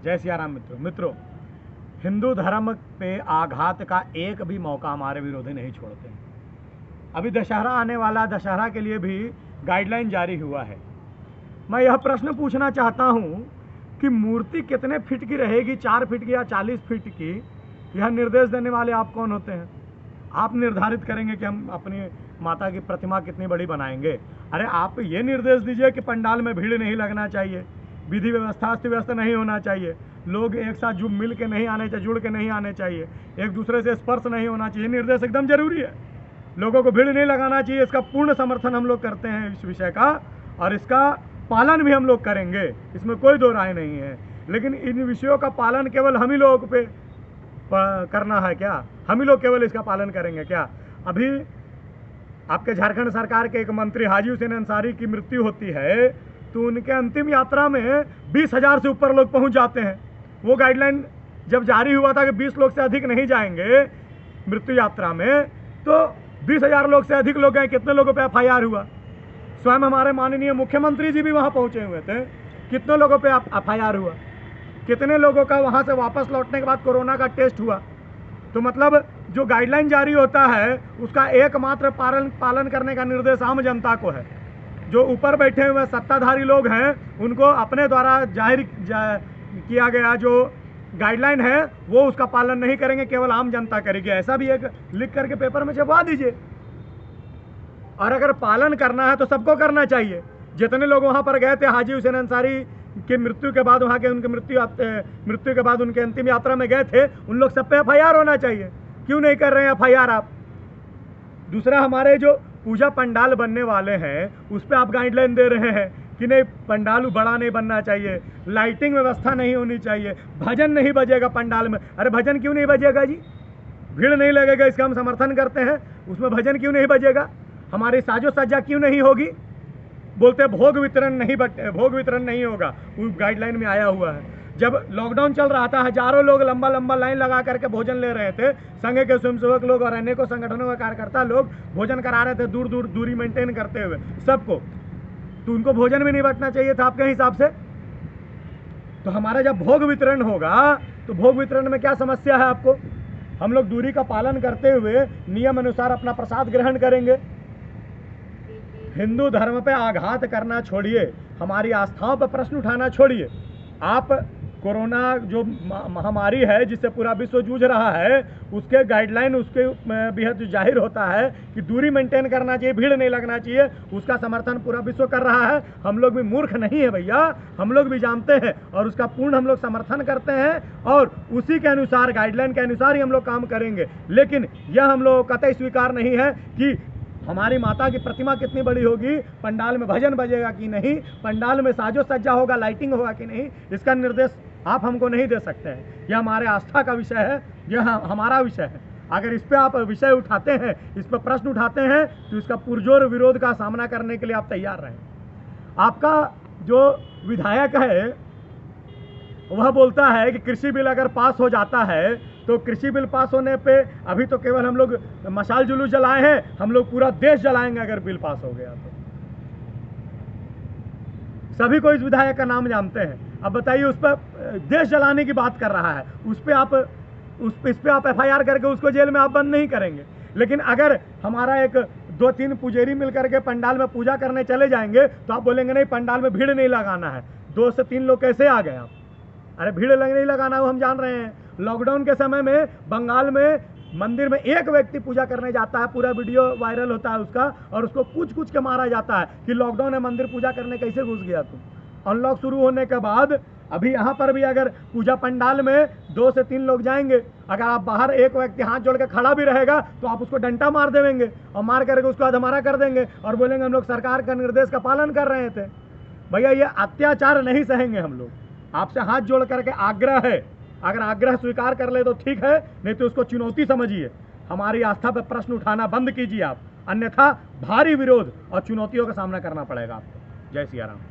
जय सिया राम मित्रों, हिंदू धर्म पे आघात का एक भी मौका हमारे विरोधी नहीं छोड़ते हैं। अभी दशहरा आने वाला, दशहरा के लिए भी गाइडलाइन जारी हुआ है। मैं यह प्रश्न पूछना चाहता हूँ कि मूर्ति कितने फीट की रहेगी, 4 फीट की या 40 फीट की, यह निर्देश देने वाले आप कौन होते हैं? आप निर्धारित करेंगे कि हम अपनी माता की प्रतिमा कितनी बड़ी बनाएंगे? अरे आप ये निर्देश दीजिए कि पंडाल में भीड़ नहीं लगना चाहिए, विधि व्यवस्था अस्त व्यस्त नहीं होना चाहिए, लोग एक साथ जुड़ मिल के नहीं आने चाहिए, जुड़ के नहीं आने चाहिए, एक दूसरे से स्पर्श नहीं होना चाहिए। निर्देश एकदम जरूरी है। लोगों को भीड़ नहीं लगाना चाहिए, इसका पूर्ण समर्थन हम लोग करते हैं इस विषय का, और इसका पालन भी हम लोग करेंगे, इसमें कोई दो राय नहीं है। लेकिन इन विषयों का पालन केवल हम ही लोगों पे करना है क्या? हम ही लोग केवल इसका पालन करेंगे क्या? अभी आपके झारखंड सरकार के एक मंत्री हाजी हुसैन अंसारी की मृत्यु होती है तो उनके अंतिम यात्रा में 20,000 से ऊपर लोग पहुंच जाते हैं। वो गाइडलाइन जब जारी हुआ था कि 20 लोग से अधिक नहीं जाएंगे मृत्यु यात्रा में, तो 20,000 लोग से अधिक लोग गए। कितने लोगों पे FIR हुआ? स्वयं हमारे माननीय मुख्यमंत्री जी भी वहाँ पहुँचे हुए थे। कितने लोगों पे FIR हुआ? कितने लोगों का वहाँ से वापस लौटने के बाद कोरोना का टेस्ट हुआ? तो मतलब जो गाइडलाइन जारी होता है उसका एकमात्र पालन करने का निर्देश आम जनता को है। जो ऊपर बैठे हुए सत्ताधारी लोग हैं उनको अपने द्वारा जाहिर किया गया जो गाइडलाइन है वो उसका पालन नहीं करेंगे, केवल आम जनता करेगी। ऐसा भी एक लिख करके पेपर में छपवा दीजिए। और अगर पालन करना है तो सबको करना चाहिए। जितने लोग वहाँ पर गए थे हाजी हुसैन अंसारी की मृत्यु के बाद, वहाँ के उनके मृत्यु के बाद उनके अंतिम यात्रा में गए थे, उन लोग सब पे FIR होना चाहिए। क्यों नहीं कर रहे हैं FIR आप? दूसरा, हमारे जो पूजा पंडाल बनने वाले हैं उस पर आप गाइडलाइन दे रहे हैं कि नहीं, पंडाल बड़ा नहीं बनना चाहिए, लाइटिंग व्यवस्था नहीं होनी चाहिए, भजन नहीं बजेगा पंडाल में। अरे भजन क्यों नहीं बजेगा जी? भीड़ नहीं लगेगा, इसका हम समर्थन करते हैं। उसमें भजन क्यों नहीं बजेगा? हमारी साजो सज्जा क्यों नहीं होगी? बोलते भोग वितरण नहीं होगा, वो गाइडलाइन में आया हुआ है। जब लॉकडाउन चल रहा था, हजारों लोग लंबा लंबा लाइन लगा करके भोजन ले रहे थे। संघ के स्वयंसेवक लोग और अनेकों संगठनों के कार्यकर्ता लोग भोजन करा रहे थे, दूरी मेंटेन करते हुए सबको। तो उनको भोजन भी नहीं बंटना चाहिए था आपके हिसाब से? तो हमारा जब भोग वितरण होगा तो भोग वितरण में क्या समस्या है आपको? हम लोग दूरी का पालन करते हुए नियम अनुसार अपना प्रसाद ग्रहण करेंगे। हिंदू धर्म पे आघात करना छोड़िए, हमारी आस्थाओं पर प्रश्न उठाना छोड़िए। आप कोरोना जो महामारी है जिससे पूरा विश्व जूझ रहा है, उसके गाइडलाइन उसके बेहद जाहिर होता है कि दूरी मेंटेन करना चाहिए, भीड़ नहीं लगना चाहिए, उसका समर्थन पूरा विश्व कर रहा है। हम लोग भी मूर्ख नहीं है भैया, हम लोग भी जानते हैं और उसका पूर्ण हम लोग समर्थन करते हैं और उसी के अनुसार, गाइडलाइन के अनुसार ही हम लोग काम करेंगे। लेकिन यह हम लोग कतई स्वीकार नहीं है कि हमारी माता की प्रतिमा कितनी बड़ी होगी, पंडाल में भजन बजेगा कि नहीं, पंडाल में साजो सज्जा होगा, लाइटिंग होगा कि नहीं, इसका निर्देश आप हमको नहीं दे सकते हैं। यह हमारे आस्था का विषय है, यह हमारा विषय है। अगर इस पे आप विषय उठाते हैं, इस पर प्रश्न उठाते हैं, तो इसका पुरजोर विरोध का सामना करने के लिए आप तैयार रहें। आपका जो विधायक है वह बोलता है कि कृषि बिल अगर पास हो जाता है तो कृषि बिल पास होने पे अभी तो केवल हम लोग मशाल जुलूस जलाए हैं, हम लोग पूरा देश जलाएंगे अगर बिल पास हो गया तो। सभी को इस विधायक का नाम जानते हैं। अब बताइए, उस पर देश जलाने की बात कर रहा है, इस पे आप FIR करके उसको जेल में आप बंद नहीं करेंगे। लेकिन अगर हमारा एक 2-3 पुजेरी मिल करके पंडाल में पूजा करने चले जाएंगे तो आप बोलेंगे नहीं, पंडाल में भीड़ नहीं लगाना है। 2 से 3 लोग कैसे आ गए आप? अरे भीड़ नहीं लगाना, वो हम जान रहे हैं। लॉकडाउन के समय में बंगाल में मंदिर में एक व्यक्ति पूजा करने जाता है, पूरा वीडियो वायरल होता है उसका, और उसको कुछ के मारा जाता है कि लॉकडाउन है, मंदिर पूजा करने कैसे घुस गया तुम? अनलॉक शुरू होने के बाद अभी यहाँ पर भी अगर पूजा पंडाल में 2 से 3 लोग जाएंगे, अगर आप बाहर एक व्यक्ति हाथ जोड़ के खड़ा भी रहेगा तो आप उसको डंडा मार देंगे और मार करके उसको अधमरा कर देंगे और बोलेंगे हम लोग सरकार का निर्देश का पालन कर रहे थे। भैया, ये अत्याचार नहीं सहेंगे हम लोग। आपसे हाथ जोड़ करके आग्रह है, अगर आग्रह स्वीकार कर ले तो ठीक है, नहीं तो उसको चुनौती समझिए। हमारी आस्था पर प्रश्न उठाना बंद कीजिए आप, अन्यथा भारी विरोध और चुनौतियों का सामना करना पड़ेगा आपको। जय सिया राम।